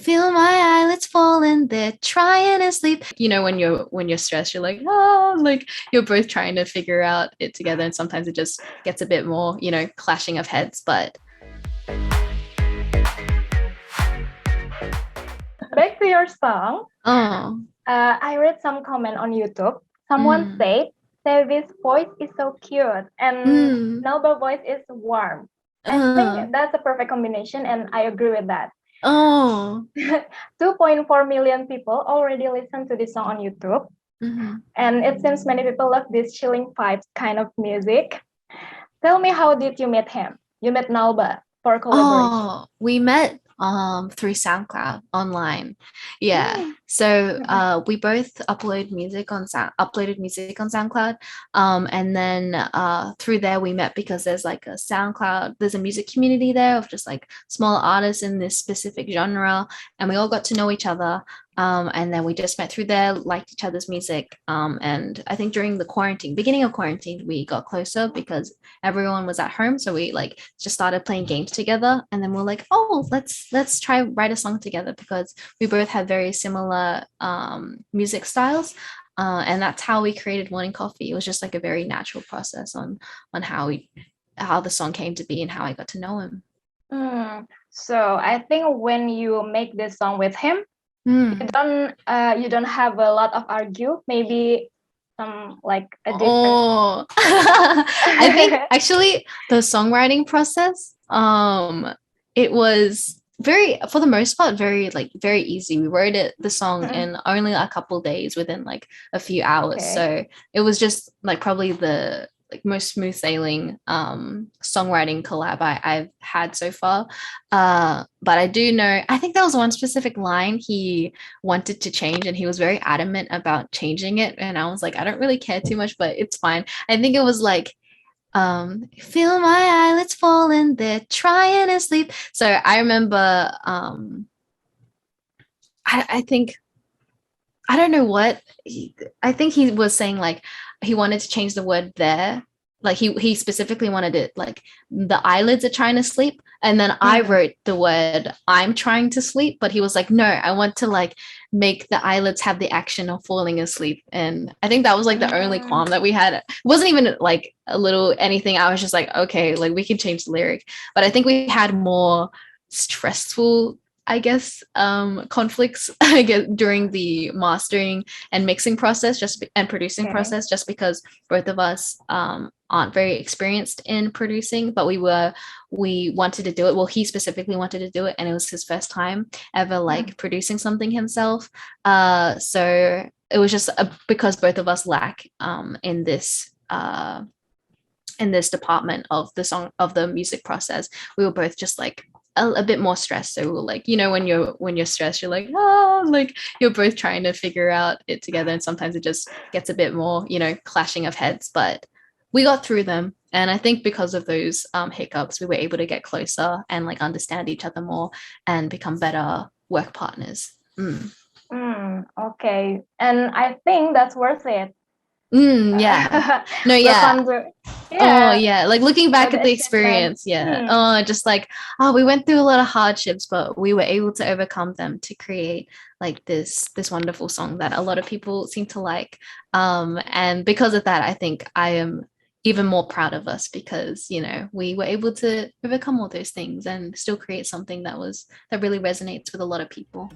feel my eyelids falling, they're trying to sleep. When you're stressed, you're like, oh, like you're both trying to figure out it together, and sometimes it just gets a bit more, clashing of heads. But back to your song. oh, I read some comment on YouTube. Someone said Chevy's voice is so cute and Nalba's voice is warm. I think that's a perfect combination, and I agree with that. 2.4 million people already listen to this song on YouTube. And it seems many people love this chilling vibes kind of music. Tell me, how did you meet him? You met Nalba for collaboration. We met through SoundCloud online. So we both uploaded music on SoundCloud, and then through there we met because there's like a SoundCloud, there's a music community there of just like small artists in this specific genre, and we all got to know each other. And then we just met through there, liked each other's music. And I think during the beginning of quarantine, we got closer because everyone was at home. So we like just started playing games together. And then we're like, oh, let's try write a song together, because we both had very similar music styles. And that's how we created Morning Coffee. It was just like a very natural process on how the song came to be and how I got to know him. So I think when you make this song with him, you don't have a lot of argue, maybe some like a different. I think actually the songwriting process, it was for the most part very easy. We wrote the song in only a couple days, within like a few hours. So it was just like probably the most smooth sailing songwriting collab I've had so far. But I do know, I think there was one specific line he wanted to change, and he was very adamant about changing it. And I was like, I don't really care too much, but it's fine. I think it was like, feel my eyelids falling, they're trying to sleep. So I remember, I think, I don't know what, I think he was saying like, he wanted to change the word there. Like he specifically wanted it like the eyelids are trying to sleep. And then I wrote the word I'm trying to sleep, but he was like, no, I want to like make the eyelids have the action of falling asleep. And I think that was like the only qualm that we had. It wasn't even like a little anything. I was just like, okay, like we can change the lyric. But I think we had more stressful, I guess, conflicts I guess during the mastering and mixing process and producing process, just because both of us aren't very experienced in producing, but we wanted to do it. Well, he specifically wanted to do it, and it was his first time ever like producing something himself. So it was just because both of us lack in this department of the music process. We were both just like a bit more stressed. So we were like, when you're stressed, you're like, oh, like you're both trying to figure out it together, and sometimes it just gets a bit more, clashing of heads. But we got through them, and I think because of those hiccups, we were able to get closer and like understand each other more and become better work partners. Okay, and I think that's worth it. Yeah. No, yeah. Oh yeah, like looking back at the experience, just like, we went through a lot of hardships, but we were able to overcome them to create like this wonderful song that a lot of people seem to like. And because of that, I think I am even more proud of us, because we were able to overcome all those things and still create something that really resonates with a lot of people.